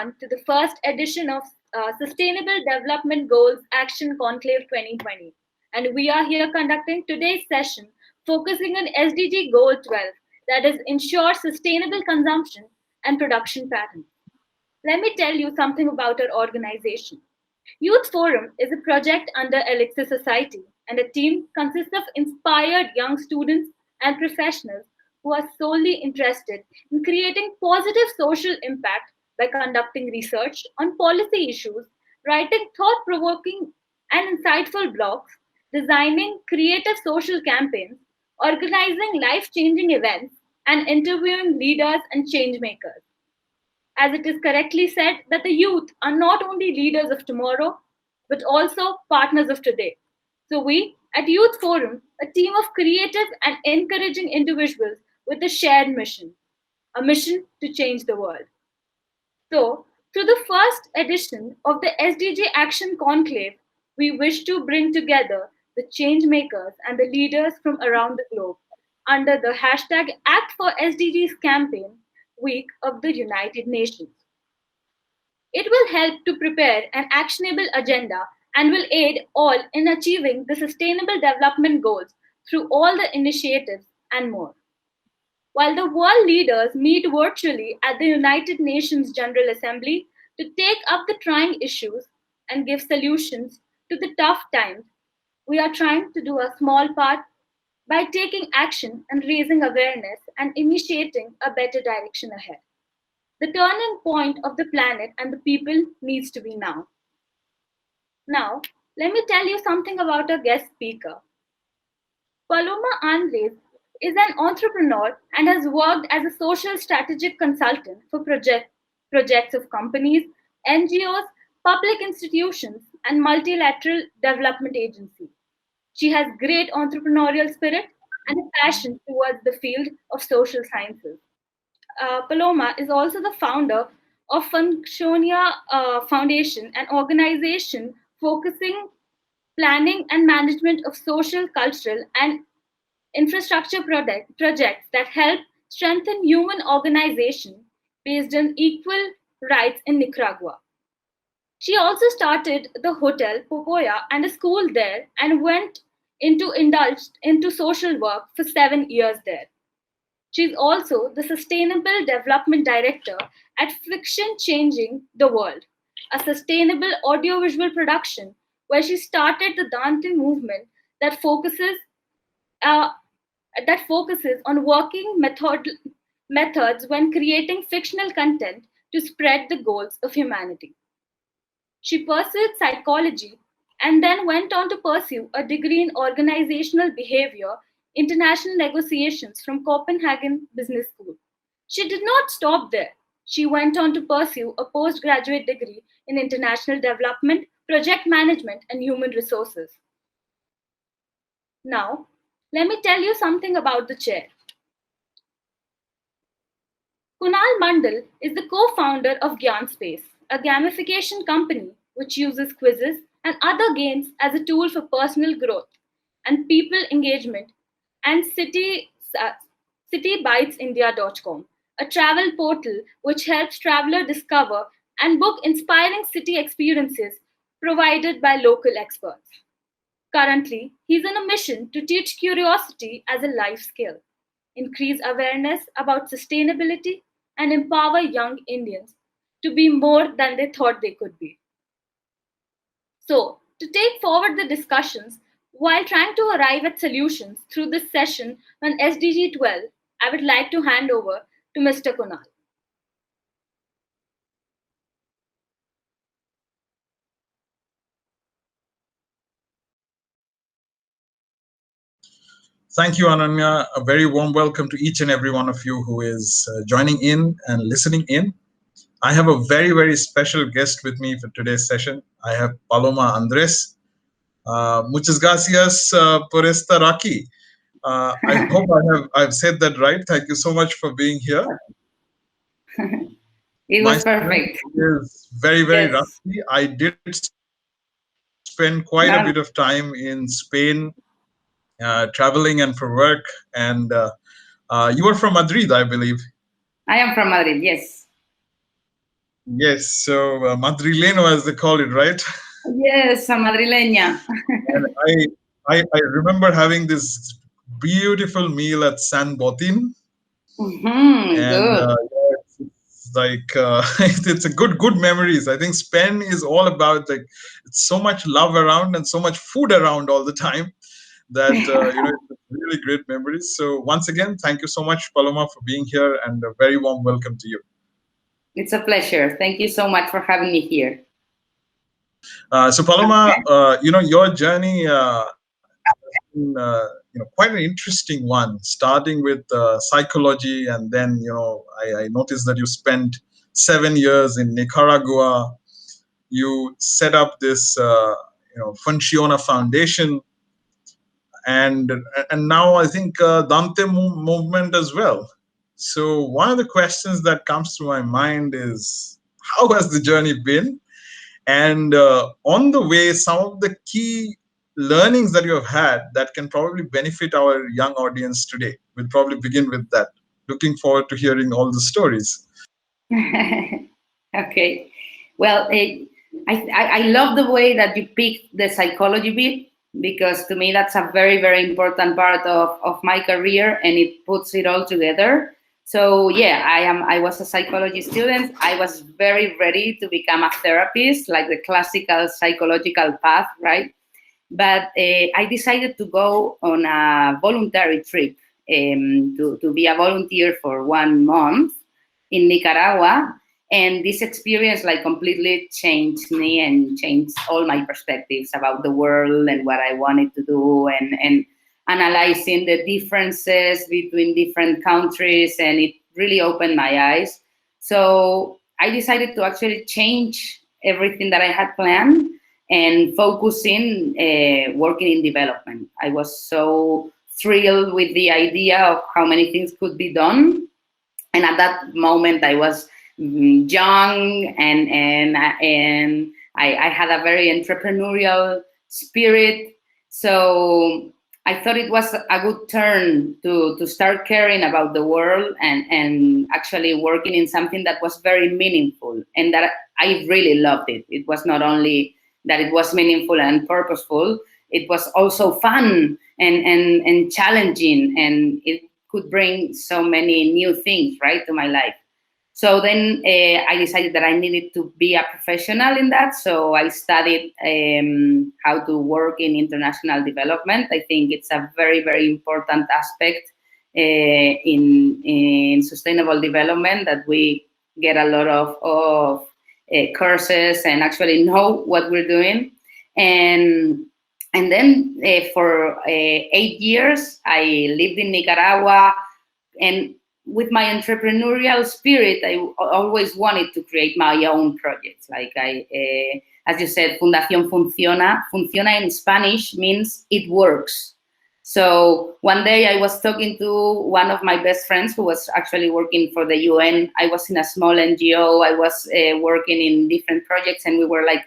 everyone to the first edition of Sustainable Development Goals Action Conclave 2020. And we are here conducting today's session focusing on SDG Goal 12, that is, ensure sustainable consumption and production patterns. Let me tell you something about our organization. Youth Forum is a project under Alexis Society, and a team consists of inspired young students and professionals who are solely interested in creating positive social impact by conducting research on policy issues, writing thought provoking and insightful blogs, designing creative social campaigns, organizing life changing events, and interviewing leaders and change makers. As it is correctly said, that the youth are not only leaders of tomorrow, but also partners of today. So, we at Youth Forum, a team of creative and encouraging individuals with a shared mission, a mission to change the world. So, through the first edition of the SDG Action Conclave, we wish to bring together the change makers and the leaders from around the globe under the hashtag Act for SDGs campaign week of the United Nations. It will help to prepare an actionable agenda and will aid all in achieving the Sustainable Development Goals through all the initiatives and more. While the world leaders meet virtually at the United Nations General Assembly to take up the trying issues and give solutions to the tough times, we are trying to do a small part by taking action and raising awareness and initiating a better direction ahead. The turning point of the planet and the people needs to be now. Now, let me tell you something about our guest speaker. Paloma Andres is an entrepreneur and has worked as a social strategic consultant for projects of companies, NGOs, public institutions, and multilateral development agencies. She has great entrepreneurial spirit and a passion towards the field of social sciences. Paloma is also the founder of Functionia Foundation, an organization focusing planning and management of social, cultural, and infrastructure projects that help strengthen human organization based on equal rights in Nicaragua. She also started the Hotel Popoyo and a school there and went into indulged into social work for 7 years there. She is also the Sustainable Development Director at Fiction Changing the World, a sustainable audiovisual production where she started the Dante movement that focuses uh, on working methods when creating fictional content to spread the goals of humanity. She pursued psychology and then went on to pursue a degree in organizational behavior, international negotiations from Copenhagen Business School. She did not stop there. She went on to pursue a postgraduate degree in international development, project management, and human resources. Now, let me tell you something about the chair. Kunal Mandal is the co-founder of Gyan Space, a gamification company which uses quizzes and other games as a tool for personal growth and people engagement, and citybitesindia.com, a travel portal which helps travelers discover and book inspiring city experiences provided by local experts. Currently, he's on a mission to teach curiosity as a life skill, increase awareness about sustainability, and empower young Indians to be more than they thought they could be. So, to take forward the discussions while trying to arrive at solutions through this session on SDG 12, I would like to hand over to Mr. Kunal. Thank you, Ananya. A very warm welcome to each and every one of you who is joining in and listening in. I have a very, very special guest with me for today's session. I have Paloma Andres. Muchas gracias por estar aquí. I hope I've said that right. Thank you so much for being here. It was perfect. It is very, very Yes. rusty. I did spend quite a bit of time in Spain, traveling and for work. And you are from Madrid, I believe. I am from Madrid, yes. Yes, so madrileno, as they call it, right? Yes, a madrileña. And I remember having this beautiful meal at San Botin, and Good. yeah, it's like it's a good memories. I think Spain is all about like it's so much love around and so much food around all the time that it's really great memories. So once again, thank you so much, Paloma, for being here, and a very warm welcome to you. It's a pleasure. Thank you so much for having me here. So Paloma, your journey been quite an interesting one, starting with psychology, and then I noticed that you spent 7 years in Nicaragua. You set up this Funciona Foundation, and and now I think Dante movement as well. So one of the questions that comes to my mind is, how has the journey been? And on the way, some of the key learnings that you have had that can probably benefit our young audience today. We'll probably begin with that. Looking forward to hearing all the stories. Okay. Well, I love the way that you picked the psychology bit, because to me that's a very, very important part of my career, and it puts it all together. So yeah, I was a psychology student. I was very ready to become a therapist, like the classical psychological path, right? But I decided to go on a voluntary trip, to be a volunteer for 1 month in Nicaragua. And this experience like completely changed me and changed all my perspectives about the world and what I wanted to do, and analyzing the differences between different countries. And it really opened my eyes. So I decided to actually change everything that I had planned and focusing working in development. I was so thrilled with the idea of how many things could be done. And at that moment, I was young, and I had a very entrepreneurial spirit. So I thought it was a good turn to start caring about the world, and actually working in something that was very meaningful and that I really loved it. It was not only that it was meaningful and purposeful, it was also fun and challenging, and it could bring so many new things, right, to my life. So then I decided that I needed to be a professional in that. So I studied how to work in international development. I think it's a very, very important aspect in sustainable development, that we get a lot of courses and actually know what we're doing. And then for 8 years, I lived in Nicaragua, and with my entrepreneurial spirit, I always wanted to create my own projects. Like as you said, Fundación Funciona. Funciona in Spanish means it works. So one day I was talking to one of my best friends who was actually working for the UN. I was in a small NGO. I was working in different projects, and we were like,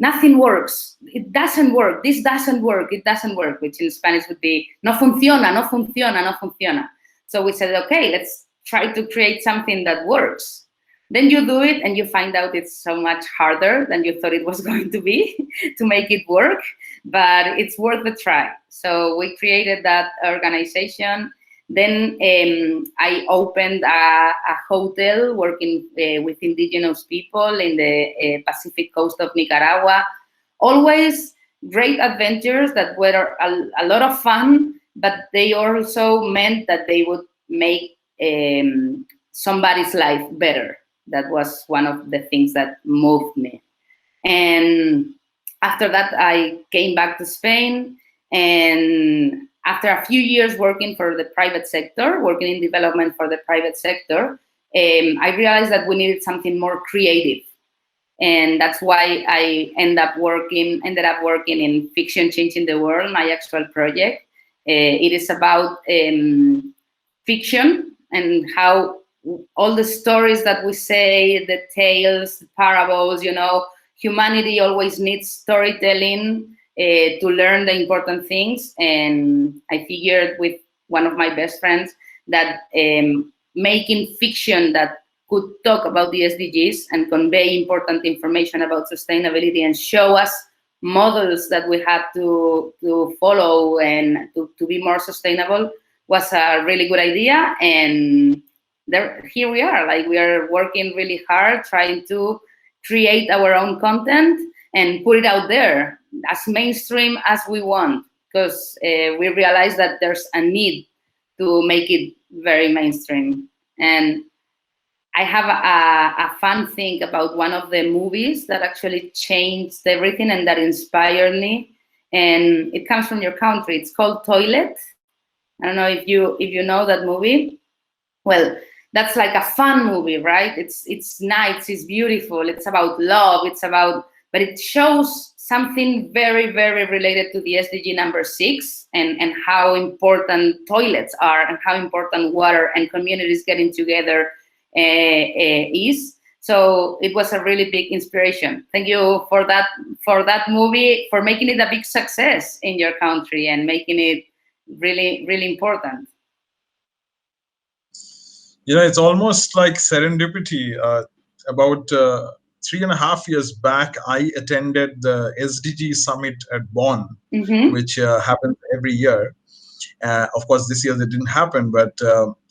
nothing works. It doesn't work. This doesn't work. It doesn't work, which in Spanish would be no funciona, no funciona, no funciona. So we said, okay, let's try to create something that works. Then you do it and you find out it's so much harder than you thought it was going to be to make it work, but it's worth a try. So we created that organization. Then I opened a hotel working with indigenous people in the Pacific coast of Nicaragua. Always great adventures that were a lot of fun, but they also meant that they would make somebody's life better. That was one of the things that moved me. And after that, I came back to Spain, and after a few years working for the private sector, working in development for the private sector, I realized that we needed something more creative. And that's why I ended up working in Fiction Changing the World, my actual project. It is about fiction and how all the stories that we say, the tales, the parables, humanity always needs storytelling to learn the important things. And I figured with one of my best friends that making fiction that could talk about the SDGs and convey important information about sustainability and show us models that we had to follow and to be more sustainable was a really good idea. And here we are, like we are working really hard trying to create our own content and put it out there as mainstream as we want, because we realize that there's a need to make it very mainstream. And I have a fun thing about one of the movies that actually changed everything and that inspired me. And it comes from your country. It's called Toilet. I don't know if you know that movie. Well, that's like a fun movie, right? It's nice, it's beautiful, it's about love, but it shows something very, very related to the SDG number 6 and how important toilets are and how important water and communities getting together is. So it was a really big inspiration. Thank you for that movie, for making it a big success in your country and making it really, really important. It's almost like serendipity. About 3.5 years back, I attended the SDG summit at Bonn, which happens every year. Of course, this year it didn't happen, but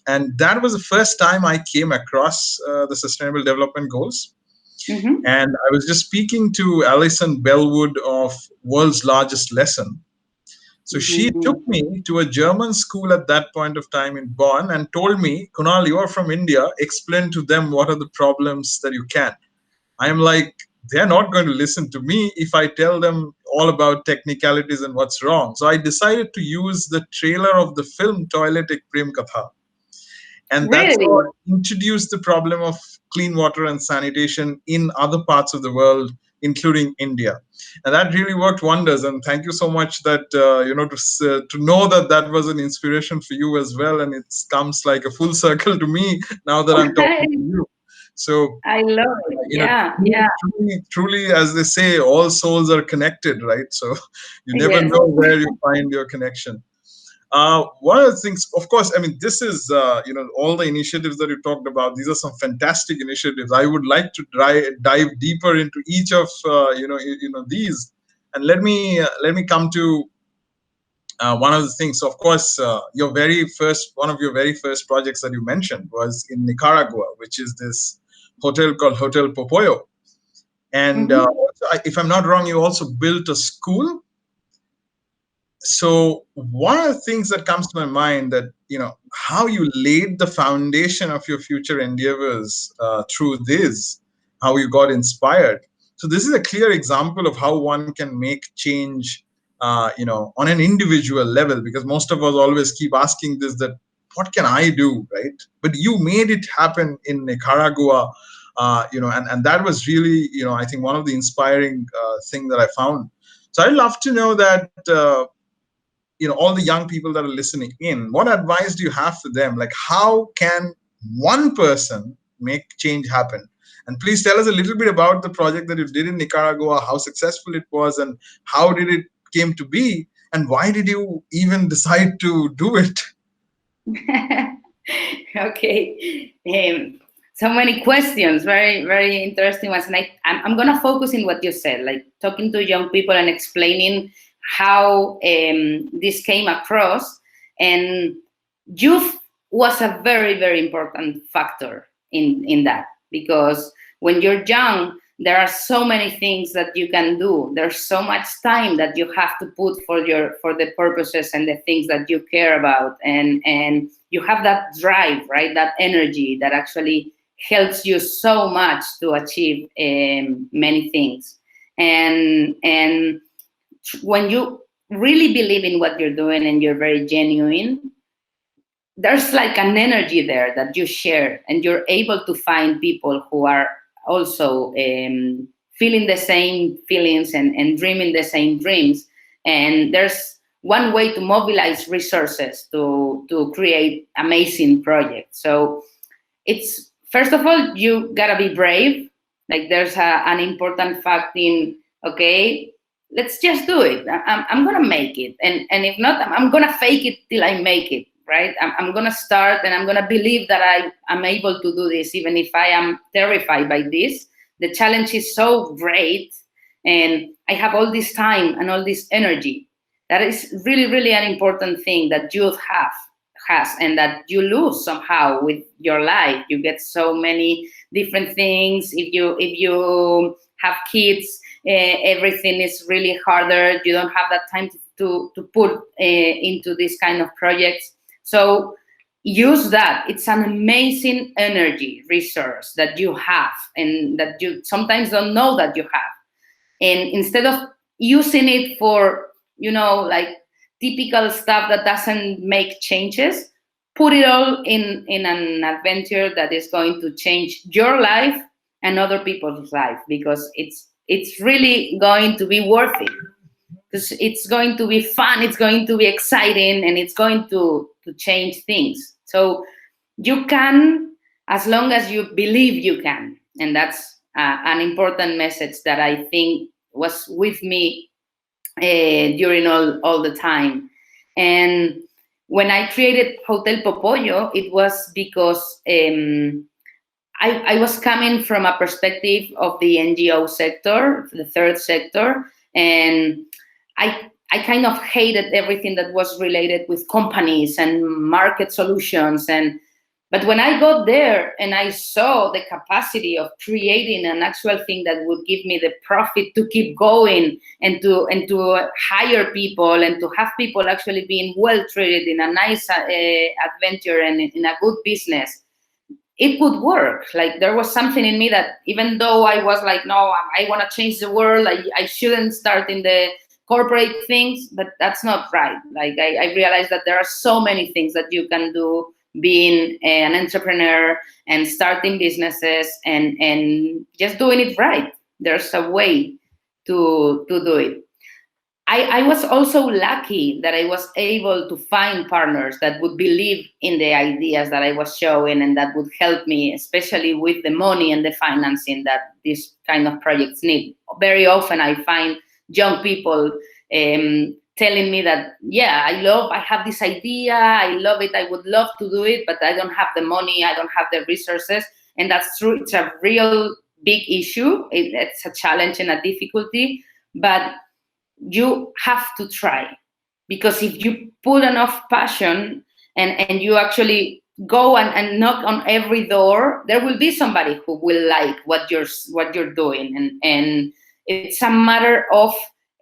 and that was the first time I came across the Sustainable Development Goals. And I was just speaking to Alison Bellwood of World's Largest Lesson. So she took me to a German school at that point of time in Bonn and told me, Kunal, you are from India. Explain to them what are the problems that you can. I'm like, they're not going to listen to me if I tell them all about technicalities and what's wrong. So I decided to use the trailer of the film Toilet Ek Prem Katha. And that's how I introduced the problem of clean water and sanitation in other parts of the world, including India. And that really worked wonders. And thank you so much that, to know that was an inspiration for you as well. And it comes like a full circle to me now that I'm talking to you. So I love it. Truly, as they say, all souls are connected, right? So you never know where you find your connection. One of the things, of course, I mean, this is, all the initiatives that you talked about. These are some fantastic initiatives. I would like to dive deeper into each of, these. And let me come to one of the things. So, of course, one of your very first projects that you mentioned was in Nicaragua, which is this hotel called Hotel Popoyo. And if I'm not wrong, you also built a school. So one of the things that comes to my mind that, how you laid the foundation of your future endeavors through this, how you got inspired. So this is a clear example of how one can make change, on an individual level, because most of us always keep asking this, that what can I do, right? But you made it happen in Nicaragua, and that was really, I think one of the inspiring thing that I found. So I'd love to know that, all the young people that are listening in, what advice do you have for them? Like, how can one person make change happen? And please tell us a little bit about the project that you did in Nicaragua, how successful it was, and how did it came to be, and why did you even decide to do it? Okay. So many questions, very, very interesting ones. And I'm going to focus in what you said, like talking to young people and explaining how this came across. And youth was a very, very important factor in that, because when you're young, there are so many things that you can do. There's so much time that you have to put for the purposes and the things that you care about, and you have that drive, right? That energy that actually helps you so much to achieve many things. And when you really believe in what you're doing and you're very genuine, there's like an energy there that you share, and you're able to find people who are also feeling the same feelings and dreaming the same dreams. And there's one way to mobilize resources to create amazing projects. So it's, first of all, you gotta be brave. Like, there's an important fact in, okay, let's just do it. I'm gonna make it, and if not, I'm gonna fake it till I make it, right? I'm going to start, and I'm going to believe that I'm able to do this, even if I am terrified by this. The challenge is so great, and I have all this time and all this energy. That is really, really an important thing that youth has, and that you lose somehow with your life. You get so many different things. If you have kids, everything is really harder. You don't have that time to put into this kind of projects. So use that. It's an amazing energy resource that you have, and that you sometimes don't know that you have. And instead of using it for, like typical stuff that doesn't make changes, put it all in an adventure that is going to change your life and other people's life, because it's really going to be worth it. Because it's going to be fun, it's going to be exciting, and it's going to change things. So you can, as long as you believe you can. And that's an important message that I think was with me during all the time. And when I created Hotel Popoyo, it was because I was coming from a perspective of the NGO sector, the third sector, and I kind of hated everything that was related with companies and market solutions. But when I got there and I saw the capacity of creating an actual thing that would give me the profit to keep going, and to hire people, and to have people actually being well treated in a nice adventure and in a good business, it would work. Like, there was something in me that, even though I was like, no, I want to change the world, I shouldn't start in the corporate things, but that's not right. Like, I realized that there are so many things that you can do being an entrepreneur and starting businesses and just doing it right. There's a way to do it. I was also lucky that I was able to find partners that would believe in the ideas that I was showing, and that would help me, especially with the money and the financing that these kind of projects need. Very often I find young people telling me that, yeah, I have this idea, I love it, I would love to do it, but I don't have the money, I don't have the resources. And that's true. It's a real big issue. It's a challenge and a difficulty, but you have to try, because if you put enough passion and you actually go and knock on every door, there will be somebody who will like what you're doing. And it's a matter of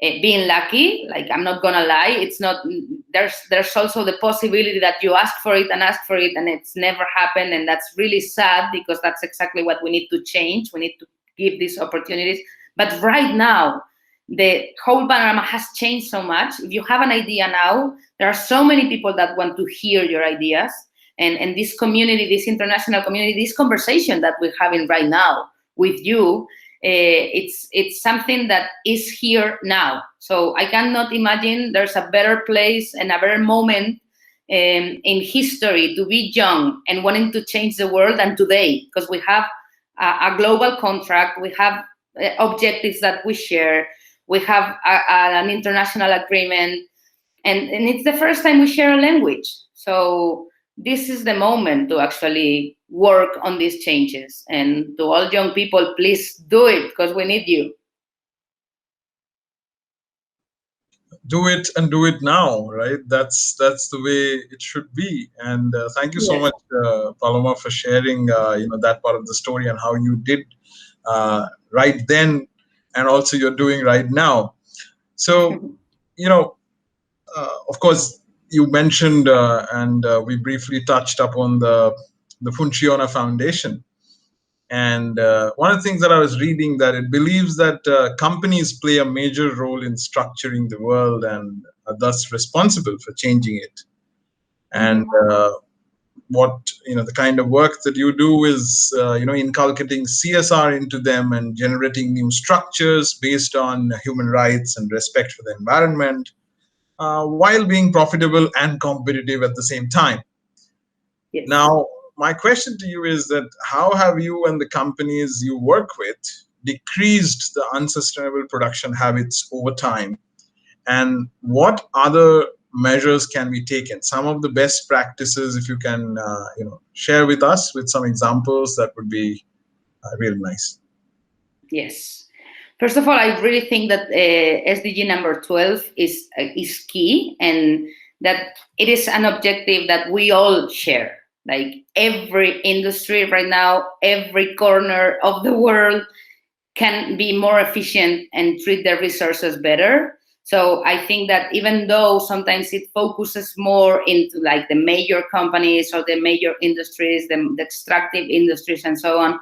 being lucky. Like, I'm not gonna lie, it's not, there's also the possibility that you ask for it and it's never happened, and that's really sad, because that's exactly what we need to change. We need to give these opportunities. But right now, the whole panorama has changed so much. If you have an idea now, there are so many people that want to hear your ideas. And this community, this international community, this conversation that we're having right now with you, it's something that is here now. So I cannot imagine there's a better place and a better moment in history to be young and wanting to change the world than today, because we have a global contract, we have objectives that we share, we have an international agreement, and it's the first time we share a language. So this is the moment to actually work on these changes. And to all young people, please do it, because we need you. Do it, and do it now, right? That's the way it should be. And thank you so Yes. much, Paloma, for sharing that part of the story and how you did right then, and also you're doing right now. So, of course, you mentioned and we briefly touched upon the Funciona Foundation. And one of the things that I was reading, that it believes that companies play a major role in structuring the world and are thus responsible for changing it. And what the kind of work that you do is inculcating CSR into them and generating new structures based on human rights and respect for the environment, while being profitable and competitive at the same time. Yes. Now, my question to you is that how have you and the companies you work with decreased the unsustainable production habits over time? And what other measures can be taken? Some of the best practices, if you can, share with us with some examples, that would be really nice. Yes. First of all, I really think that SDG number 12 is key, and that it is an objective that we all share. Like every industry right now, every corner of the world can be more efficient and treat their resources better. So I think that even though sometimes it focuses more into like the major companies or the major industries, the extractive industries and so on,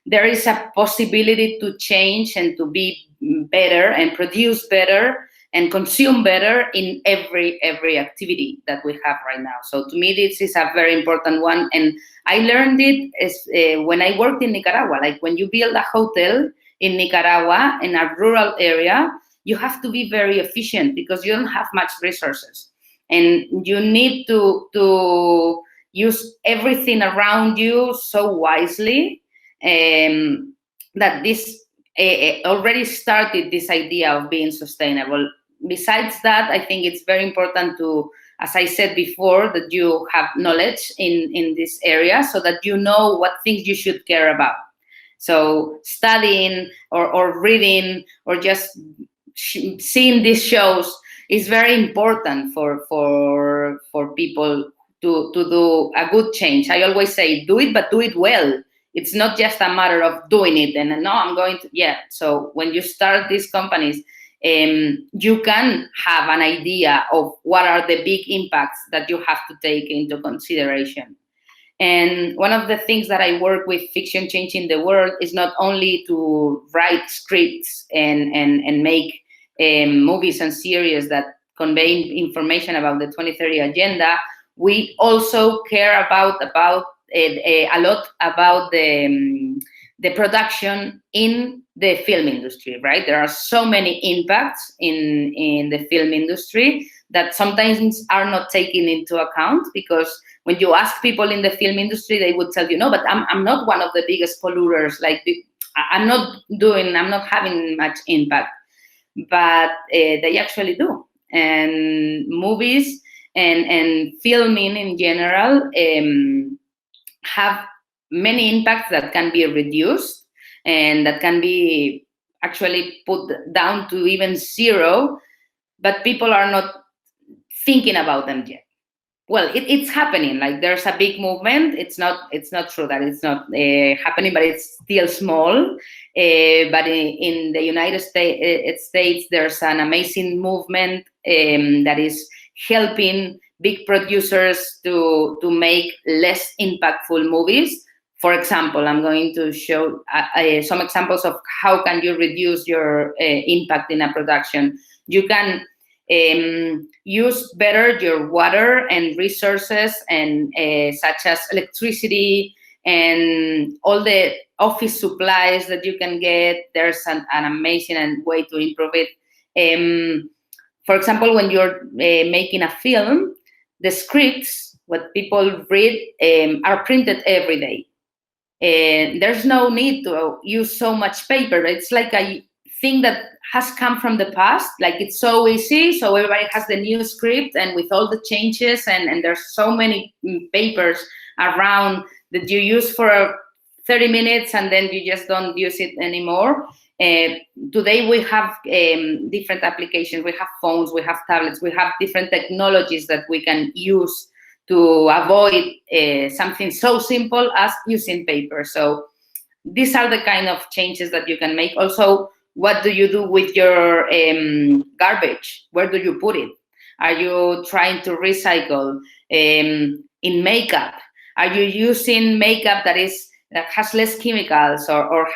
there is a possibility to change and to be better and produce better and consume better in every activity that we have right now. So to me, this is a very important one. And I learned it when I worked in Nicaragua. Like when you build a hotel in Nicaragua, in a rural area, you have to be very efficient because you don't have much resources. And you need to use everything around you so wisely that this already started this idea of being sustainable. Besides that, I think it's very important to, as I said before, that you have knowledge in this area so that you know what things you should care about. So studying or reading or just seeing these shows is very important for people to do a good change. I always say, do it, but do it well. It's not just a matter of doing it and no, I'm going to, yeah. So when you start these companies, you can have an idea of what are the big impacts that you have to take into consideration. And one of the things that I work with Fiction Changing the World is not only to write scripts and make movies and series that convey information about the 2030 agenda. We also care about a lot about the production in the film industry, right? There are so many impacts in the film industry that sometimes are not taken into account, because when you ask people in the film industry, they would tell you, no, but I'm not one of the biggest polluters. Like I'm not having much impact, but they actually do. And movies and filming in general have many impacts that can be reduced and that can be actually put down to even zero, but people are not thinking about them yet. Well, it's happening. Like there's a big movement. It's not true that it's not happening, but it's still small. But in the United States, there's an amazing movement that is helping big producers to make less impactful movies. For example, I'm going to show some examples of how can you reduce your impact in a production. You can use better your water and resources, and such as electricity and all the office supplies that you can get. There's an amazing way to improve it. For example, when you're making a film, the scripts, what people read, are printed every day. There's no need to use so much paper. It's like a thing that has come from the past. Like it's so easy, so everybody has the new script, and with all the changes, and there's so many papers around that you use for 30 minutes and then you just don't use it anymore. Today we have different applications. We have phones, we have tablets, we have different technologies that we can use to avoid something so simple as using paper. So these are the kind of changes that you can make. Also, what do you do with your garbage? Where do you put it? Are you trying to recycle? In makeup, are you using makeup that has less chemicals or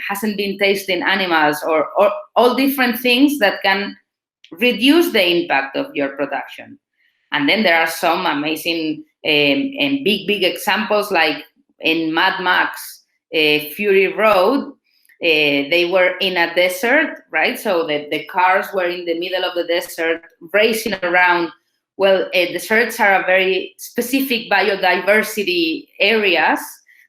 hasn't been tasted in animals, or all different things that can reduce the impact of your production? And then there are some amazing and big examples, like in Mad Max Fury Road. They were in a desert, right? So the cars were in the middle of the desert racing around. Well, deserts are a very specific biodiversity areas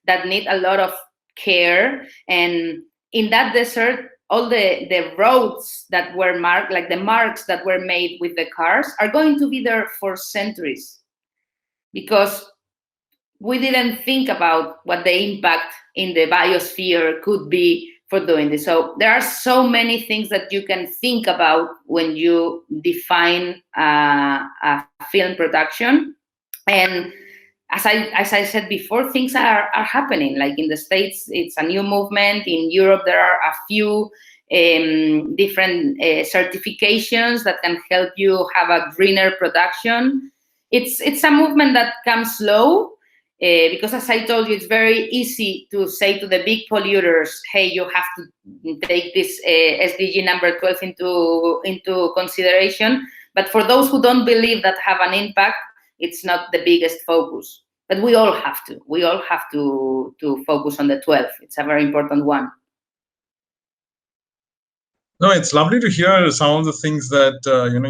that need a lot of care. And in that desert, all the roads that were marked, like the marks that were made with the cars, are going to be there for centuries, because we didn't think about what the impact in the biosphere could be for doing this. So there are so many things that you can think about when you define a film production. And as I said before, things are happening. Like in the States, it's a new movement. In Europe, there are a few different certifications that can help you have a greener production. It's a movement that comes slow, because, as I told you, it's very easy to say to the big polluters, hey, you have to take this SDG number 12 into consideration. But for those who don't believe that have an impact, it's not the biggest focus. But we all have to. We all have to focus on the 12. It's a very important one. No, it's lovely to hear some of the things that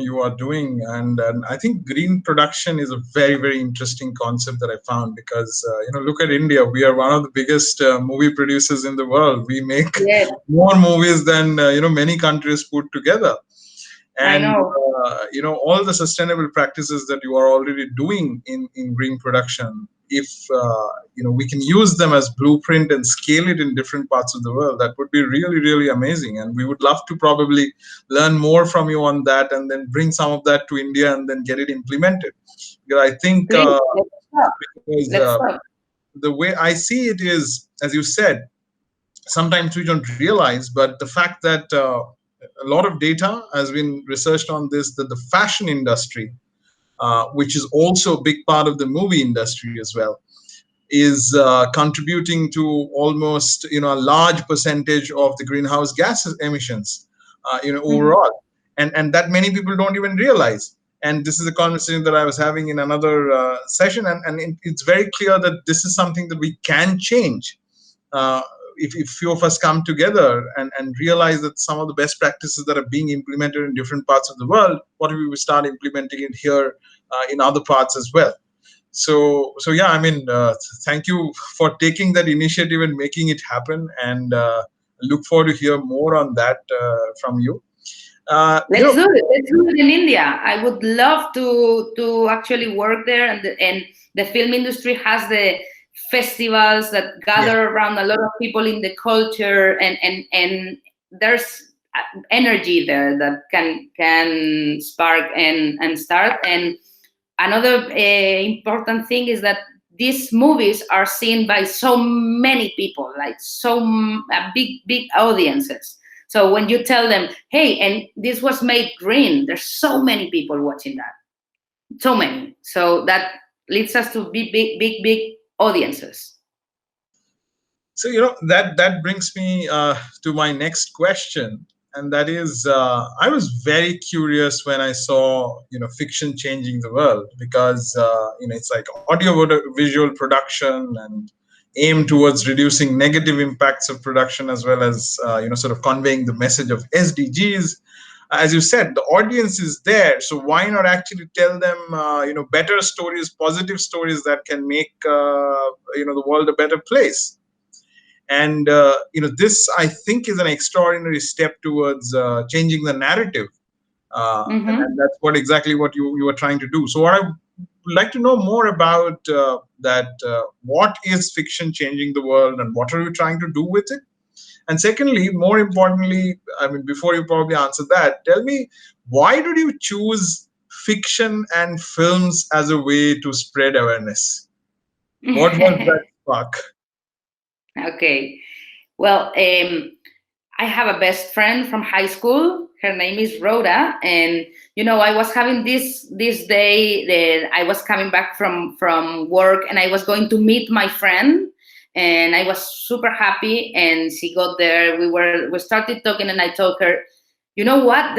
you are doing, and I think green production is a very, very interesting concept that I found, because look at India. We are one of the biggest movie producers in the world. We make more movies than many countries put together. And I know. All the sustainable practices that you are already doing in green production, if we can use them as blueprint and scale it in different parts of the world, that would be really, really amazing. And we would love to probably learn more from you on that, and then bring some of that to India and then get it implemented. Because I think the way I see it is, as you said, sometimes we don't realize, but the fact that a lot of data has been researched on this, that the fashion industry, which is also a big part of the movie industry as well, is contributing to almost a large percentage of the greenhouse gas emissions overall, and that many people don't even realize. And this is a conversation that I was having in another session, and it's very clear that this is something that we can change. If few of us come together and realize that some of the best practices that are being implemented in different parts of the world, what if we start implementing it here in other parts as well? So yeah, I mean, thank you for taking that initiative and making it happen, and look forward to hear more on that from you. Let's do it. Let's do it in India. I would love to actually work there, and the film industry has the festivals that gather around a lot of people in the culture, and there's energy there that can spark and start. And another important thing is that these movies are seen by so many people, like big audiences. So when you tell them, hey, and this was made green, there's so many people watching that, so many. So that leads us to big audiences. So that brings me to my next question, and that is, I was very curious when I saw fiction changing the world, because it's like audio visual production and aim towards reducing negative impacts of production, as well as sort of conveying the message of SDGs. As you said, the audience is there, so why not actually tell them better stories, positive stories that can make the world a better place? And this, I think, is an extraordinary step towards changing the narrative, and that's exactly what you were trying to do. So what I would like to know more about that. What is fiction changing the world, and what are you trying to do with it? And secondly, more importantly, I mean, before you probably answer that, tell me, why did you choose fiction and films as a way to spread awareness? What was that spark? Okay. Well, I have a best friend from high school. Her name is Rhoda, and I was having this day that I was coming back from work, and I was going to meet my friend, and I was super happy. And she got there. We started talking, and I told her, you know what?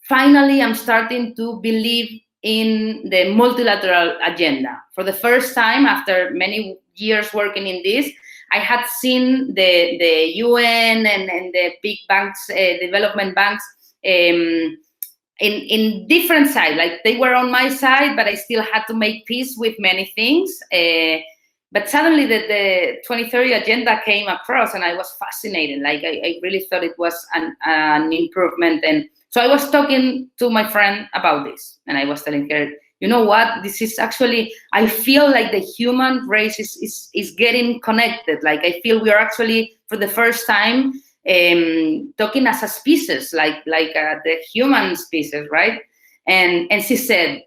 Finally, I'm starting to believe in the multilateral agenda. For the first time, after many years working in this, I had seen the UN and the big banks, development banks, in different sides. Like, they were on my side, but I still had to make peace with many things. but suddenly the 2030 agenda came across, and I was fascinated. Like I really thought it was an improvement. And so I was talking to my friend about this, and I was telling her, you know what, this is actually, I feel like the human race is getting connected. Like I feel we are actually, for the first time, talking as a species, like the human species, right? And she said,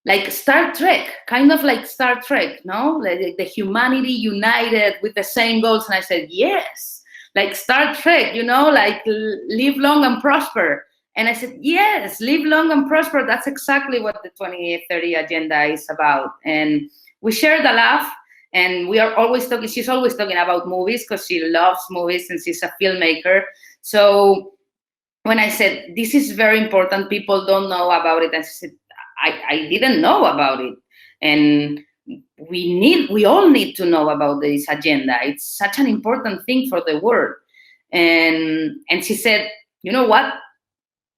like Star Trek, kind of like Star Trek, no? Like the humanity united with the same goals. And I said, yes, like Star Trek, you know, like live long and prosper. And I said, yes, live long and prosper. That's exactly what the 2030 agenda is about. And we shared a laugh, and we are always talking, she's always talking about movies because she loves movies and she's a filmmaker. So when I said, this is very important, people don't know about it, and she said, I didn't know about it. And we all need to know about this agenda. It's such an important thing for the world. And she said, you know what?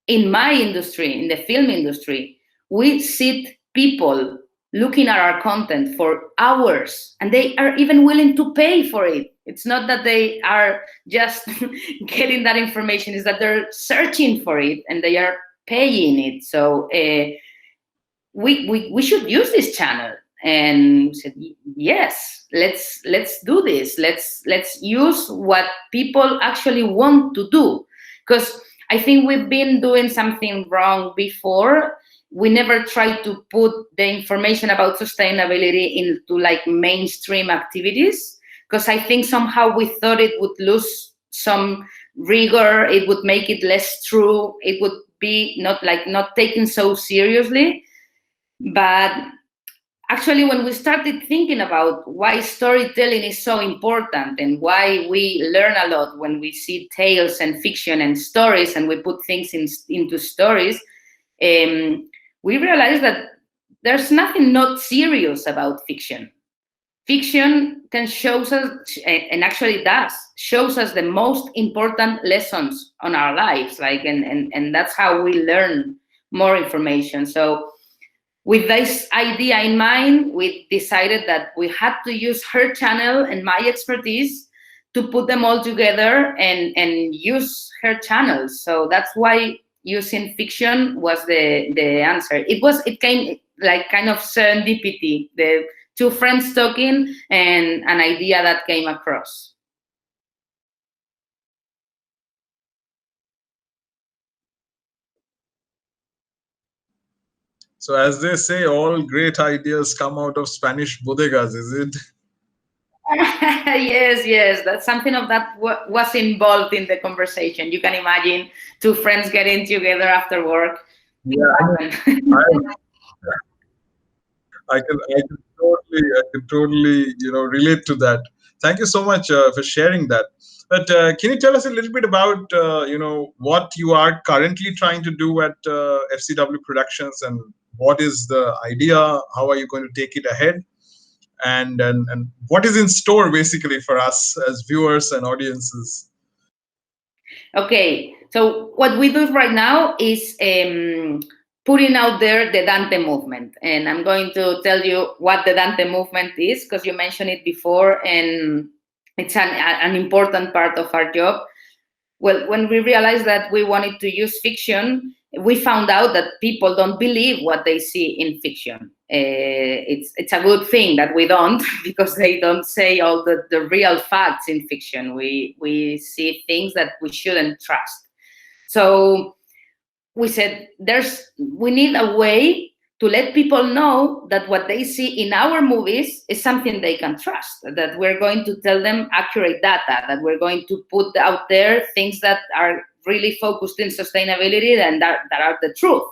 In my industry, in the film industry, we sit people looking at our content for hours, and they are even willing to pay for it. It's not that they are just getting that information, it's that they're searching for it and they are paying it. So we should use this channel. And we said, yes, let's do this. Let's use what people actually want to do, because I think we've been doing something wrong before. We never tried to put the information about sustainability into like mainstream activities, because I think somehow we thought it would lose some rigor, it would make it less true, it would be not taken so seriously. But actually, when we started thinking about why storytelling is so important and why we learn a lot when we see tales and fiction and stories, and we put things into stories, we realized that there's nothing not serious about fiction. Fiction can show us, and actually does, shows us the most important lessons on our lives, like, and that's how we learn more information. So with this idea in mind, we decided that we had to use her channel and my expertise to put them all together and use her channels. So that's why using fiction was the answer. It came like kind of serendipity, the two friends talking and an idea that came across. So as they say, all great ideas come out of Spanish bodegas, is it? Yes, that's something of that was involved in the conversation. You can imagine two friends getting together after work. Yeah, I can totally, relate to that. Thank you so much for sharing that. But can you tell us a little bit about, what you are currently trying to do at FCW Productions, and what is the idea? How are you going to take it ahead? And what is in store basically for us as viewers and audiences? Okay, so what we do right now is putting out there the Dante movement. And I'm going to tell you what the Dante movement is, because you mentioned it before, and it's an important part of our job. Well, when we realized that we wanted to use fiction, we found out that people don't believe what they see in fiction. It's a good thing that we don't, because they don't say all the real facts in fiction. We see things that we shouldn't trust. So we said we need a way to let people know that what they see in our movies is something they can trust, that we're going to tell them accurate data, that we're going to put out there things that are really focused in sustainability and that are the truth.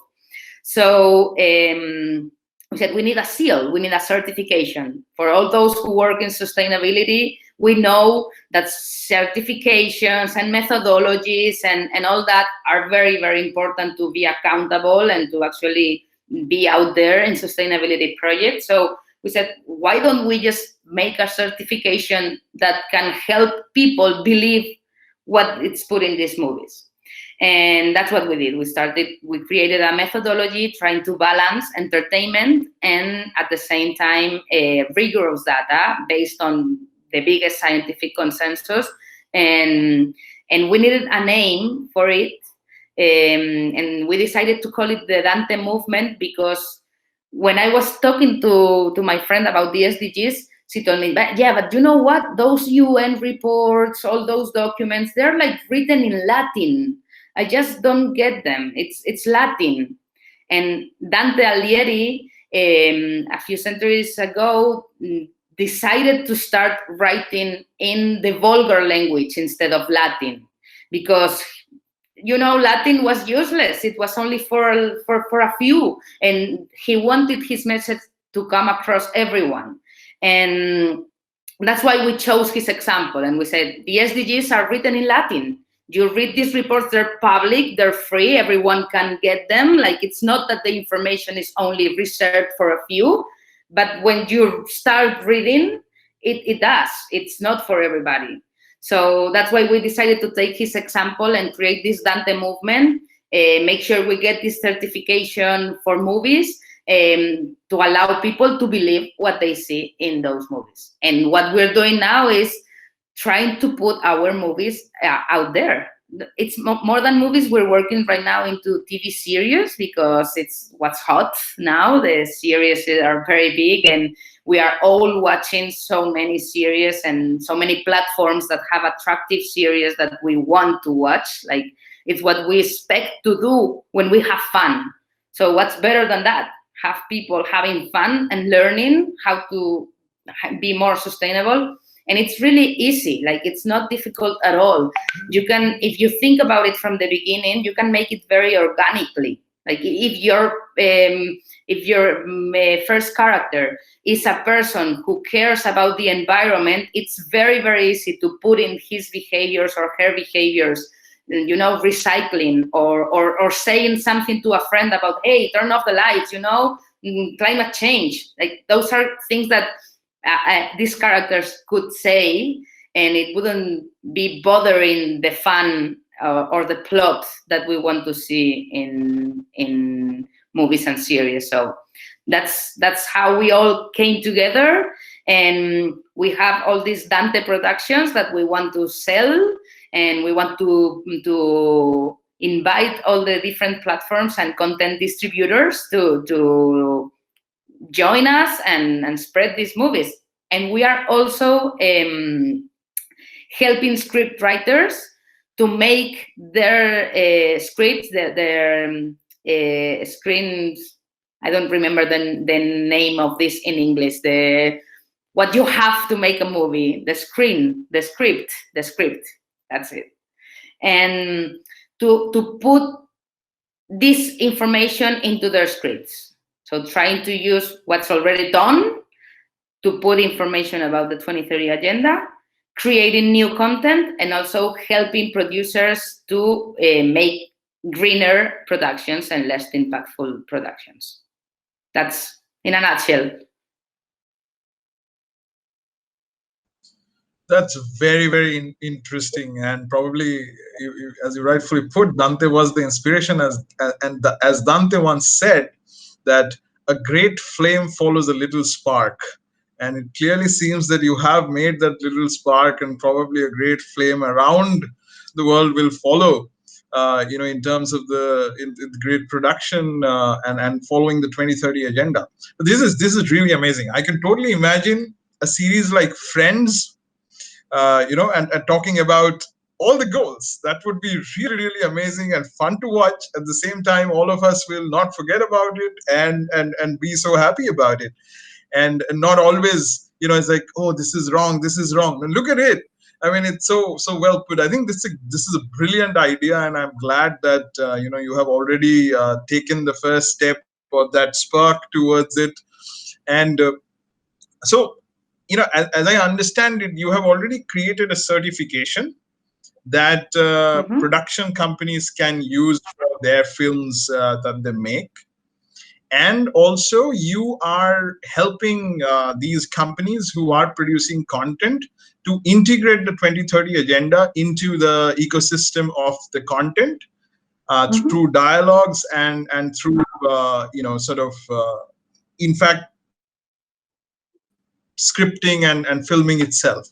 So we said we need a seal, we need a certification. For all those who work in sustainability, we know that certifications and methodologies and all that are very, very important to be accountable and to actually be out there in sustainability projects. So we said, why don't we just make a certification that can help people believe what it's put in these movies? And that's what we did. We created a methodology trying to balance entertainment and at the same time rigorous data based on the biggest scientific consensus. And we needed a name for it. And we decided to call it the Dante movement because when I was talking to my friend about the SDGs, she told me, but you know what? Those UN reports, all those documents, they're like written in Latin. I just don't get them. It's Latin. And Dante Alighieri, a few centuries ago, decided to start writing in the vulgar language instead of Latin, because Latin was useless. It was only for a few, and he wanted his message to come across everyone. And that's why we chose his example, and we said the SDGs are written in Latin. You read these reports, they're public, they're free, everyone can get them. Like, it's not that the information is only reserved for a few, but when you start reading, it does. It's not for everybody. So that's why we decided to take his example and create this Dante movement, make sure we get this certification for movies, to allow people to believe what they see in those movies. And what we're doing now is trying to put our movies out there. It's more than movies. We're working right now into TV series because it's what's hot now. The series are very big, and we are all watching so many series and so many platforms that have attractive series that we want to watch. Like, it's what we expect to do when we have fun. So what's better than that? Have people having fun and learning how to be more sustainable. And it's really easy. Like, it's not difficult at all. You can, if you think about it from the beginning, you can make it very organically. Like, if your first character is a person who cares about the environment, it's very, very easy to put in his behaviors or her behaviors, recycling or saying something to a friend about, hey, turn off the lights, climate change. Like, those are things that these characters could say, and it wouldn't be bothering the fun or the plot that we want to see in movies and series. So that's how we all came together, and we have all these Dante productions that we want to sell, and we want to invite all the different platforms and content distributors to join us and spread these movies. And we are also helping script writers to make their scripts, their screens. I don't remember the name of this in English. What you have to make a movie, the script. That's it. And to put this information into their scripts. So trying to use what's already done to put information about the 2030 agenda, creating new content, and also helping producers to make greener productions and less impactful productions. That's in a nutshell. That's very, very interesting, and probably, as you rightfully put, Dante was the inspiration, as Dante once said, that a great flame follows a little spark. And it clearly seems that you have made that little spark, and probably a great flame around the world will follow, in terms of the great production and following the 2030 agenda. But this is really amazing. I can totally imagine a series like Friends, and talking about all the goals. That would be really, really amazing and fun to watch. At the same time, all of us will not forget about it and be so happy about it. And not always, it's like, oh, this is wrong. And look at it. I mean, it's so well put. I think this is a brilliant idea, and I'm glad that you have already taken the first step or that spark towards it. And so, as I understand it, you have already created a certification that production companies can use for their films that they make. And also, you are helping these companies who are producing content to integrate the 2030 agenda into the ecosystem of the content, through dialogues and through in fact scripting and filming itself.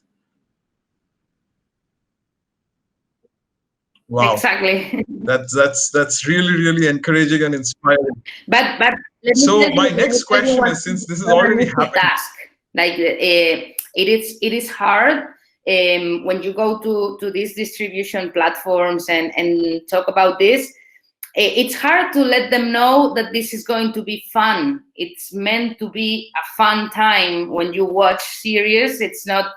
Wow. Exactly. That's really encouraging and inspiring. But So my next question is, since this is already happened, task, like it is hard when you go to these distribution platforms and talk about this. It's hard to let them know that this is going to be fun. It's meant to be a fun time when you watch series. It's not.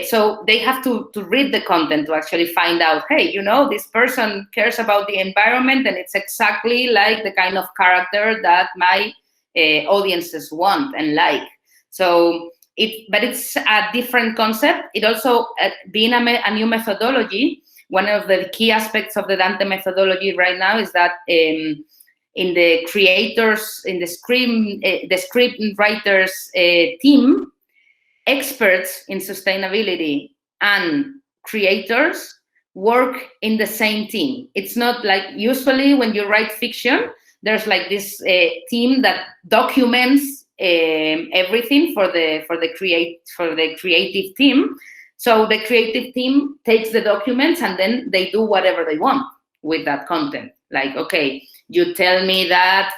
So they have to read the content to actually find out, hey, this person cares about the environment and it's exactly like the kind of character that my audiences want and like. So but it's a different concept. It also, being a new methodology, one of the key aspects of the Dante methodology right now is that in the creators, in the script writers team, experts in sustainability and creators work in the same team. It's not like usually when you write fiction, there's like this team that documents everything for the creative team. So the creative team takes the documents and then they do whatever they want with that content. Like, okay, you tell me that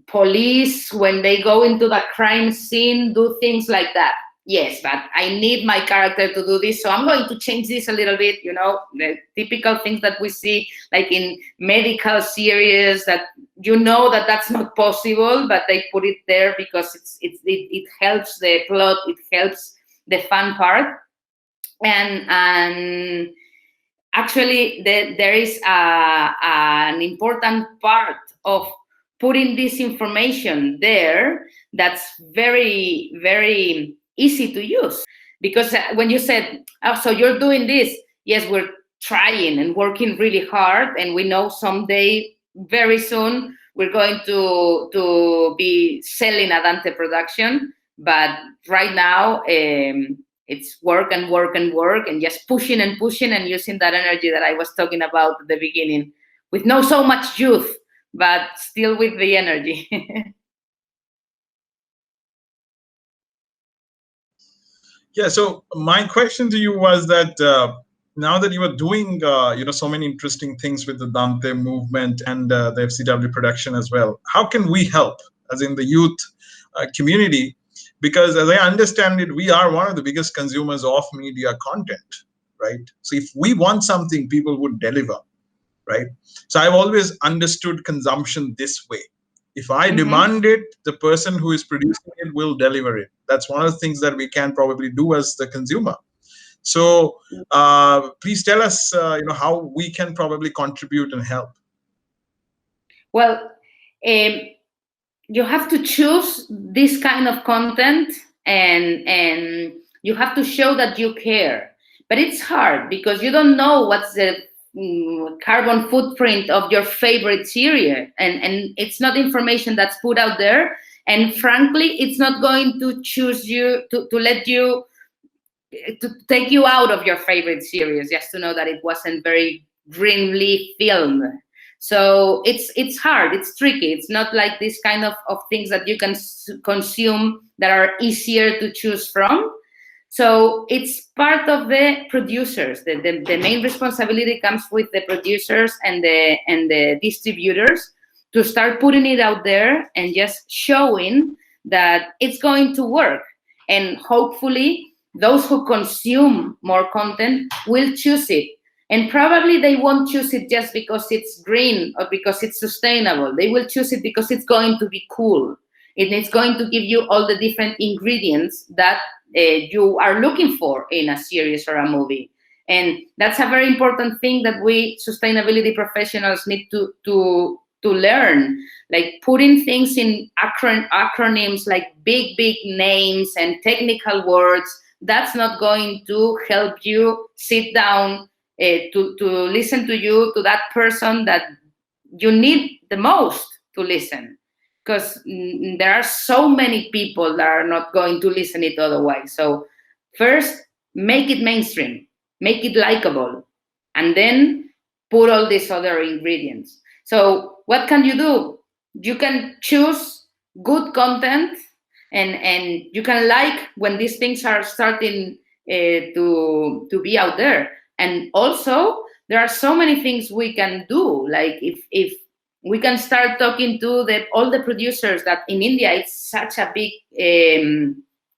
police, when they go into the crime scene, do things like that. Yes, but I need my character to do this, so I'm going to change this a little bit. The typical things that we see, like in medical series, that that that's not possible, but they put it there because it helps the plot, it helps the fun part, and actually there is an important part of putting this information there that's very, very easy to use. Because when you said, oh, so you're doing this, yes, we're trying and working really hard, and we know someday, very soon, we're going to be selling a Dante production. But right now, it's work and work and work, and just pushing and pushing and using that energy that I was talking about at the beginning, with no so much youth, but still with the energy. Yeah, so my question to you was that now that you are doing so many interesting things with the Dante movement and the FCW production as well, how can we help, as in the youth community? Because as I understand it, we are one of the biggest consumers of media content, right? So if we want something, people would deliver, right? So I've always understood consumption this way. If I demand it, the person who is producing it will deliver it. That's one of the things that we can probably do as the consumer. So please tell us, how we can probably contribute and help. Well, you have to choose this kind of content, and you have to show that you care. But it's hard because you don't know what's the carbon footprint of your favorite series, and it's not information that's put out there, and frankly it's not going to choose you to let you to take you out of your favorite series just to know that it wasn't very greenly filmed. So it's hard, it's tricky. It's not like this kind of things that you can consume that are easier to choose from. So it's part of the producers. The main responsibility comes with the producers and the distributors to start putting it out there and just showing that it's going to work. And hopefully those who consume more content will choose it. And probably they won't choose it just because it's green or because it's sustainable. They will choose it because it's going to be cool. And it's going to give you all the different ingredients that you are looking for in a series or a movie. And that's a very important thing that we sustainability professionals need to learn, like putting things in acronyms, like big names and technical words. That's not going to help you sit down to listen to you, to that person that you need the most to listen. Because there are so many people that are not going to listen it otherwise. So first, make it mainstream, make it likable, and then put all these other ingredients. So what can you do? You can choose good content, and you can like when these things are starting to be out there. And also, there are so many things we can do. Like if we can start talking to all the producers that in India, it's such a big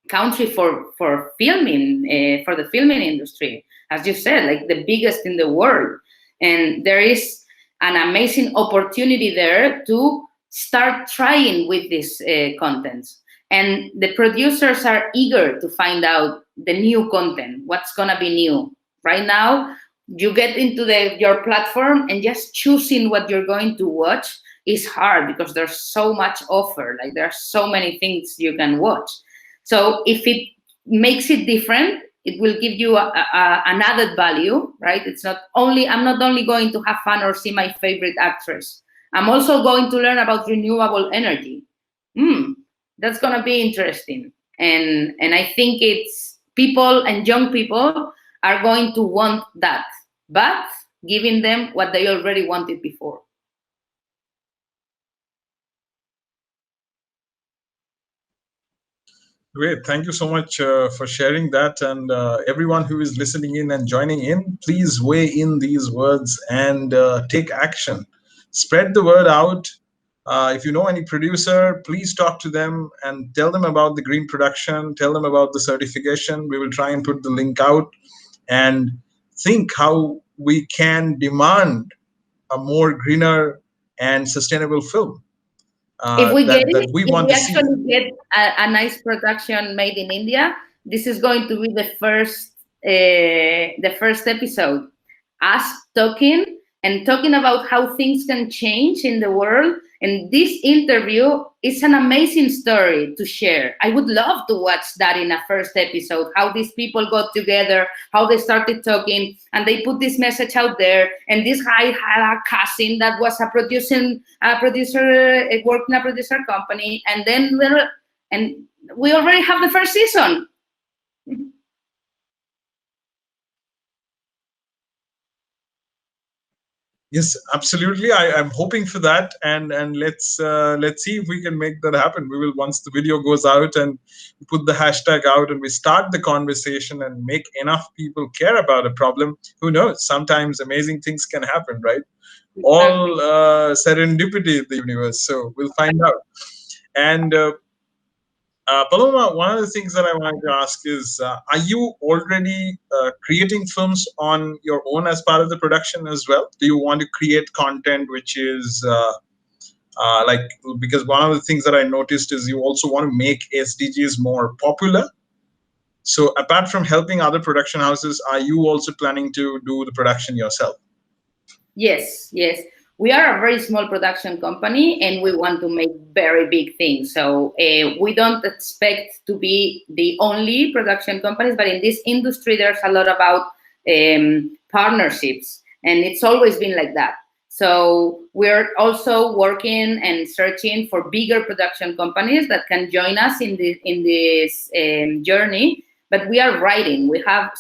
country for filming, for the filming industry, as you said, like the biggest in the world. And there is an amazing opportunity there to start trying with these contents. And the producers are eager to find out the new content, what's gonna be new. Right now, you get into your platform and just choosing what you're going to watch is hard because there's so much offer, like there are so many things you can watch. So if it makes it different, it will give you an added value, right? I'm not only going to have fun or see my favorite actress. I'm also going to learn about renewable energy. That's gonna be interesting. And I think it's people and young people are going to want that, but giving them what they already wanted before. Great. Thank you so much for sharing that. And everyone who is listening in and joining in, please weigh in these words and take action. Spread the word out. If you know any producer, please talk to them and tell them about the green production, tell them about the certification. We will try and put the link out and think how we can demand a more greener and sustainable film. If we get that we if want we to see. actually get a nice production made in India, this is going to be the first episode. Us talking about how things can change in the world. And this interview is an amazing story to share. I would love to watch that in a first episode, how these people got together, how they started talking, and they put this message out there. And this guy had a cousin that was a producer, worked in a producer company. And then we already have the first season. Yes, absolutely. I'm hoping for that, and let's see if we can make that happen. We will, once the video goes out and put the hashtag out, and we start the conversation and make enough people care about a problem. Who knows? Sometimes amazing things can happen, right? Exactly. All serendipity in the universe. So we'll find out. And Paloma, one of the things that I wanted to ask is, are you already creating films on your own as part of the production as well? Do you want to create content which is because one of the things that I noticed is you also want to make SDGs more popular. So apart from helping other production houses, are you also planning to do the production yourself? Yes. We are a very small production company and we want to make very big things. So we don't expect to be the only production companies, but in this industry, there's a lot about partnerships, and it's always been like that. So we're also working and searching for bigger production companies that can join us in this journey. But we are writing. We have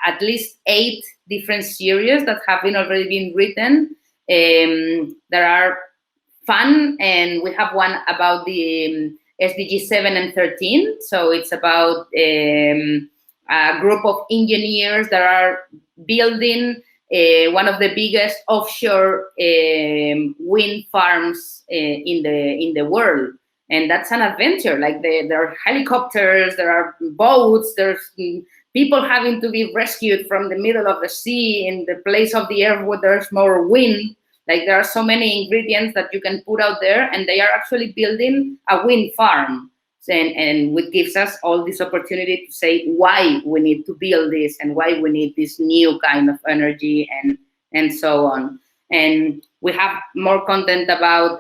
at least 8 different series that have already been written. That are fun, and we have one about the SDG 7 and 13. So it's about a group of engineers that are building one of the biggest offshore wind farms in the world. And that's an adventure. Like there are helicopters, there are boats, there's people having to be rescued from the middle of the sea in the place of the earth where there's more wind. Like there are so many ingredients that you can put out there, and they are actually building a wind farm. And it gives us all this opportunity to say why we need to build this and why we need this new kind of energy and so on. And we have more content about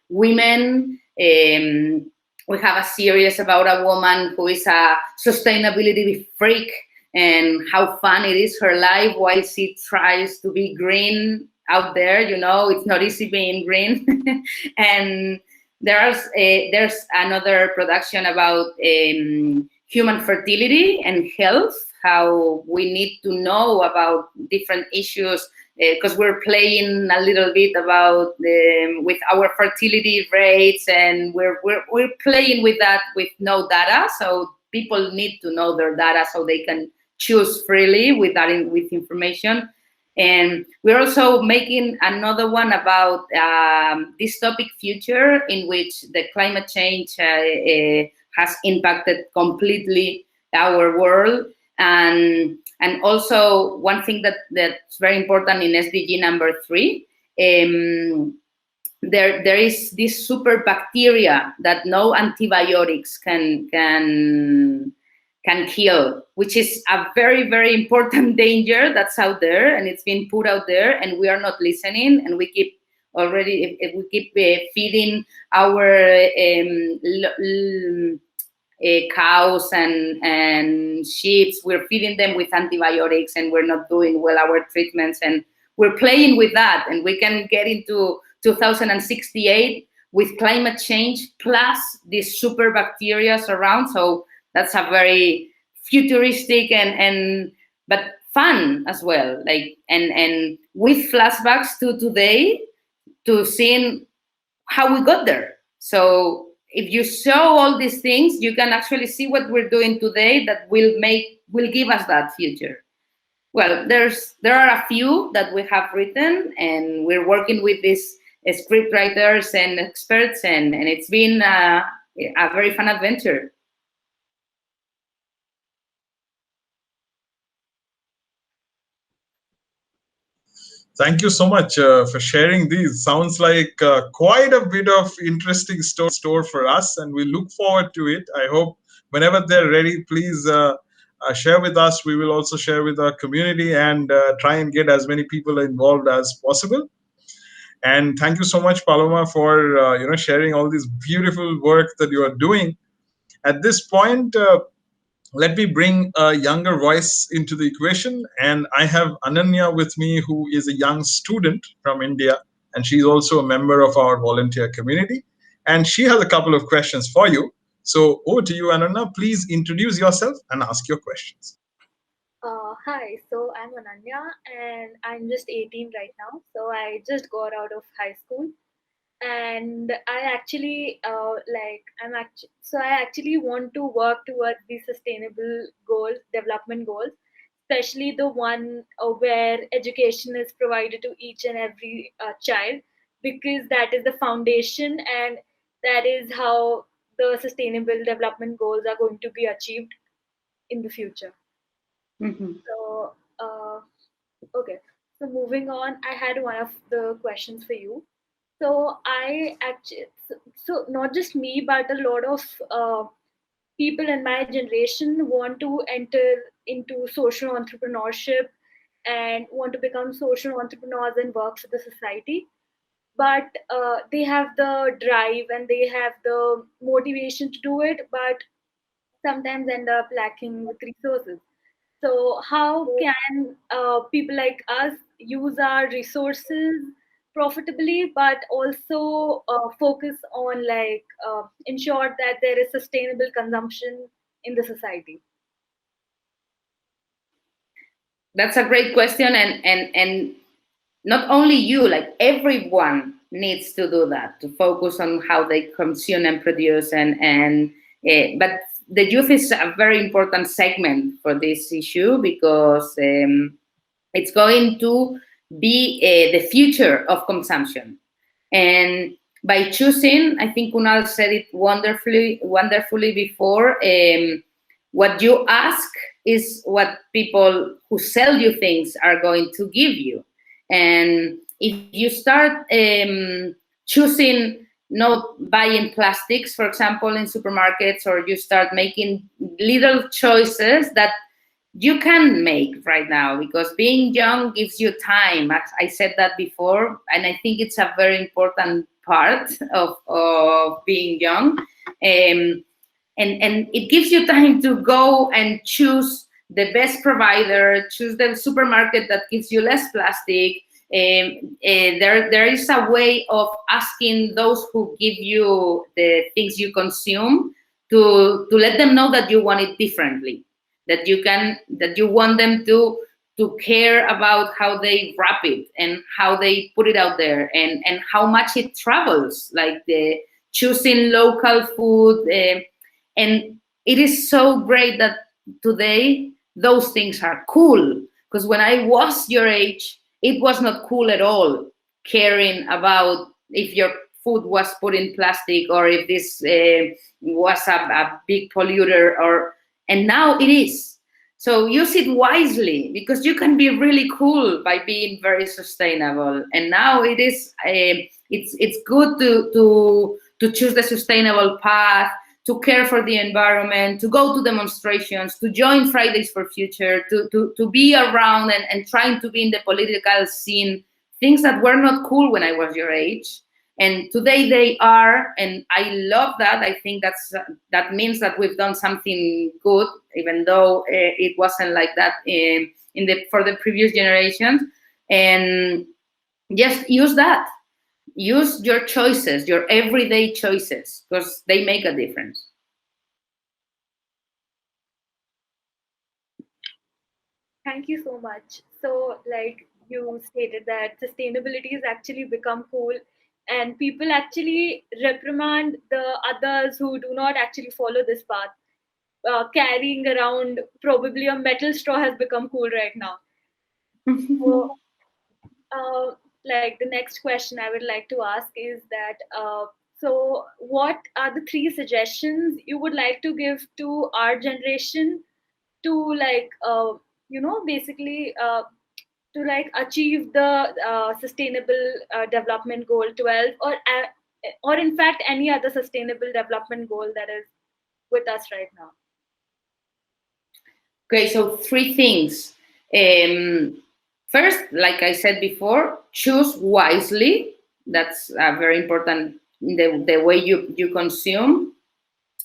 women. We have a series about a woman who is a sustainability freak and how fun it is her life while she tries to be green out there. It's not easy being green. And there's another production about human fertility and health, how we need to know about different issues because we're playing a little bit about with our fertility rates, and we're playing with that with no data. So people need to know their data so they can choose freely with that with information. And we're also making another one about dystopic future in which the climate change has impacted completely our world. And also one thing that's very important in SDG number 3, there is this super bacteria that no antibiotics can kill, which is a very, very important danger that's out there, and it's been put out there, and we are not listening, and we keep feeding our cows and sheep. We're feeding them with antibiotics, and we're not doing well our treatments, and we're playing with that, and we can get into 2068 with climate change plus these super bacteria around. So that's a very futuristic and but fun as well, like and with flashbacks to today, to seeing how we got there. So if you show all these things, you can actually see what we're doing today that will give us that future. Well, there are a few that we have written, and we're working with these script writers and experts, and it's been a very fun adventure. Thank you so much for sharing these. Sounds like quite a bit of interesting store for us, and we look forward to it. I hope whenever they're ready, please share with us. We will also share with our community and try and get as many people involved as possible. And thank you so much, Paloma, for sharing all this beautiful work that you are doing. At this point, let me bring a younger voice into the equation. And I have Ananya with me, who is a young student from India, and she's also a member of our volunteer community. And she has a couple of questions for you. So over to you, Ananya. Please introduce yourself and ask your questions. Hi, so I'm Ananya and I'm just 18 right now. So I just got out of high school, and I actually I actually want to work towards the sustainable goals, development goals, especially the one where education is provided to each and every child, because that is the foundation, and that is how the sustainable development goals are going to be achieved in the future. Mm-hmm. So, okay. So moving on, I had one of the questions for you. So I actually, so not just me, but a lot of people in my generation want to enter into social entrepreneurship and want to become social entrepreneurs and work for the society. But they have the drive and they have the motivation to do it, but sometimes end up lacking with resources. So, how can people like us use our resources profitably, but also focus on ensure that there is sustainable consumption in the society? That's a great question, and not only you, like everyone needs to do that, to focus on how they consume and produce, but the youth is a very important segment for this issue, because it's going to be the future of consumption. And by choosing, I think Kunal said it wonderfully before, what you ask is what people who sell you things are going to give you. And if you start choosing not buying plastics, for example, in supermarkets, or you start making little choices that you can make right now, because being young gives you time. I said that before, and I think it's a very important part of being young. And it gives you time to go and choose the best provider, choose the supermarket that gives you less plastic. There is a way of asking those who give you the things you consume to let them know that you want it differently, that you want them to to care about how they wrap it and how they put it out there, and how much it travels, like the choosing local food. And it is so great that today those things are cool, because when I was your age, it was not cool at all caring about if your food was put in plastic, or if this was a big polluter, and now it is. So use it wisely, because you can be really cool by being very sustainable. And now it is it's good to choose the sustainable path, to care for the environment, to go to demonstrations, to join Fridays for Future, to be around and trying to be in the political scene, things that were not cool when I was your age. And today they are, and I love that. I think that means that we've done something good, even though it wasn't like that for the previous generations. And just use that. Use your choices, your everyday choices, because they make a difference. Thank you so much. So, like you stated that sustainability has actually become cool, and people actually reprimand the others who do not actually follow this path. Carrying around probably a metal straw has become cool right now. So, like the next question I would like to ask is that so what are the three suggestions you would like to give to our generation to like basically to like achieve the sustainable development goal 12, or in fact any other sustainable development goal that is with us right now? Okay, so three things. First, like I said before, choose wisely. That's very important in the way you consume.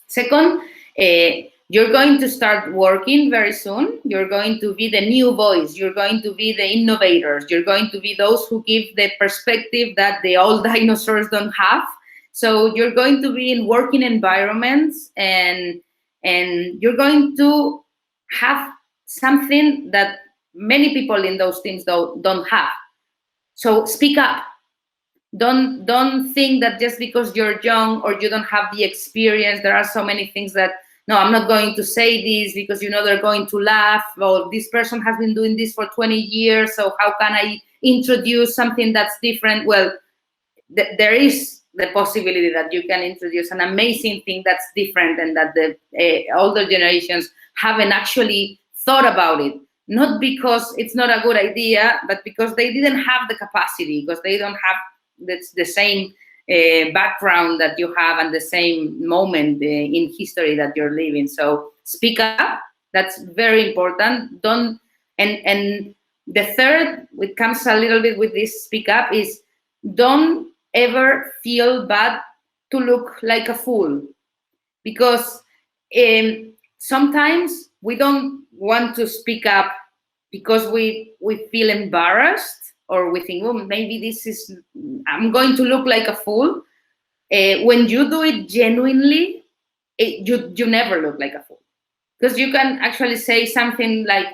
Second, you're going to start working very soon. You're going to be the new voice. You're going to be the innovators. You're going to be those who give the perspective that the old dinosaurs don't have. So you're going to be in working environments, and you're going to have something that many people in those teams don't have. So speak up. Don't think that just because you're young or you don't have the experience, there are so many things that, no, I'm not going to say this because they're going to laugh, or this person has been doing this for 20 years, so how can I introduce something that's different? Well, there is the possibility that you can introduce an amazing thing that's different, and that the older generations haven't actually thought about it. Not because it's not a good idea, but because they didn't have the capacity, because they don't have the same background that you have, and the same moment in history that you're living. So speak up. That's very important. And the third, it comes a little bit with this speak up, is don't ever feel bad to look like a fool, because sometimes we don't want to speak up because we feel embarrassed, or we think, well, maybe I'm going to look like a fool. When you do it genuinely, you never look like a fool, because you can actually say something like,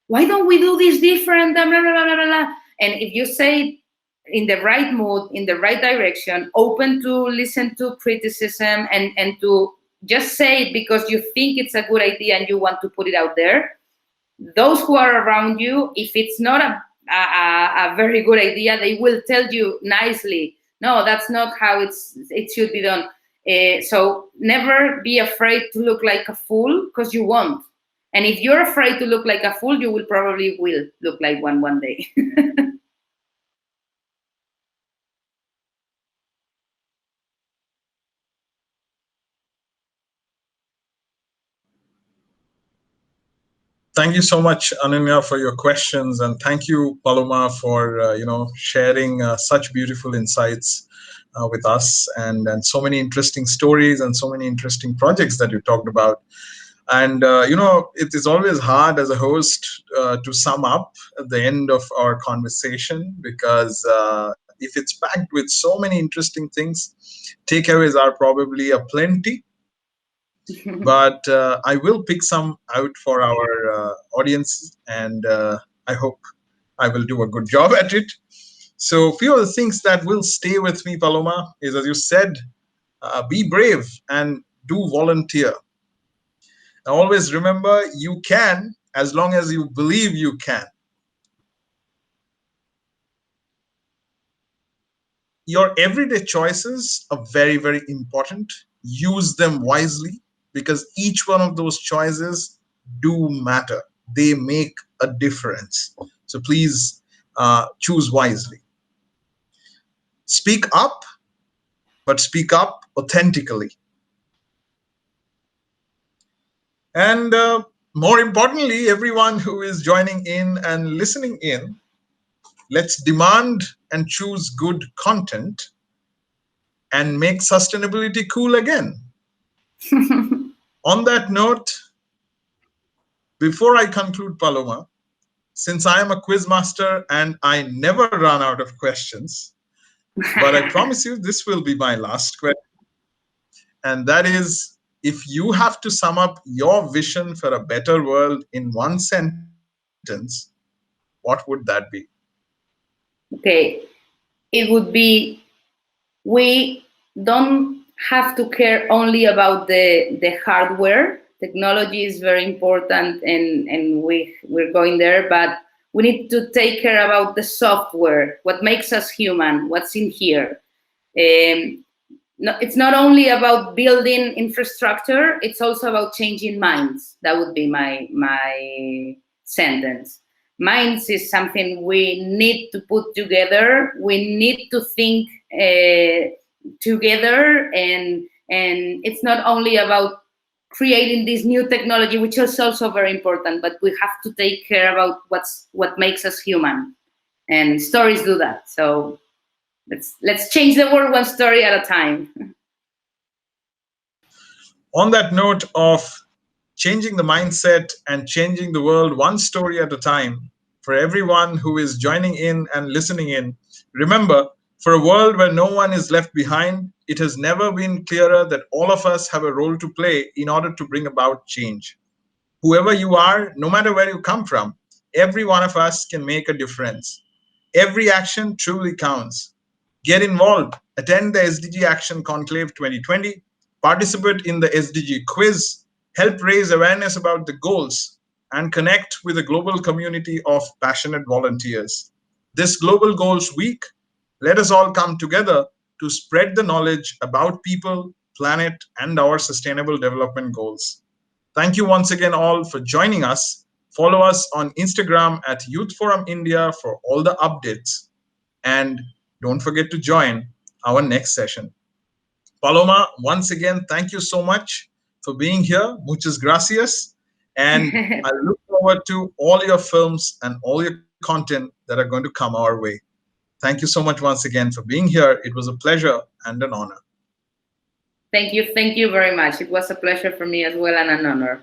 why don't we do this different, blah, blah, blah, blah, blah. And if you say in the right mood, in the right direction, open to listen to criticism, and to just say it because you think it's a good idea and you want to put it out there, those who are around you, if it's not a very good idea, they will tell you nicely, no, that's not how it should be done. So never be afraid to look like a fool, because you won't. And if you're afraid to look like a fool, you will probably look like one day. Thank you so much, Ananya, for your questions, and thank you, Paloma, for sharing such beautiful insights with us, and so many interesting stories and so many interesting projects that you talked about. And it is always hard as a host to sum up at the end of our conversation, because if it's packed with so many interesting things, takeaways are probably a plenty. But I will pick some out for our audience, and I hope I will do a good job at it. So a few of the things that will stay with me, Paloma, is, as you said, be brave and do volunteer. Now, always remember, you can as long as you believe you can. Your everyday choices are very, very important. Use them wisely because each one of those choices do matter. They make a difference. So please choose wisely. Speak up, but speak up authentically. And more importantly, everyone who is joining in and listening in, let's demand and choose good content and make sustainability cool again. On that note, before I conclude, Paloma, since I am a quiz master and I never run out of questions, but I promise you this will be my last question. And that is, if you have to sum up your vision for a better world in one sentence, what would that be? Okay, it would be, we don't have to care only about the hardware. Technology is very important, and we're going there, but we need to take care about the software, what makes us human, what's in here. No, it's not only about building infrastructure, it's also about changing minds. That would be my sentence. Minds is something we need to put together. We need to think together, and it's not only about creating this new technology, which is also very important, but we have to take care about what makes us human, and stories do that. So let's change the world one story at a time. On that note of changing the mindset and changing the world one story at a time, for everyone who is joining in and listening in, remember, for a world where no one is left behind, it has never been clearer that all of us have a role to play in order to bring about change. Whoever you are, no matter where you come from, every one of us can make a difference. Every action truly counts. Get involved. Attend the SDG Action Conclave 2020. Participate in the SDG quiz. Help raise awareness about the goals and connect with a global community of passionate volunteers. This Global Goals Week, let us all come together to spread the knowledge about people, planet, and our sustainable development goals. Thank you once again all for joining us. Follow us on Instagram at Youth Forum India for all the updates. And don't forget to join our next session. Paloma, once again, thank you so much for being here. Muchas gracias. And I look forward to all your films and all your content that are going to come our way. Thank you so much once again for being here. It was a pleasure and an honor. Thank you very much. It was a pleasure for me as well and an honor.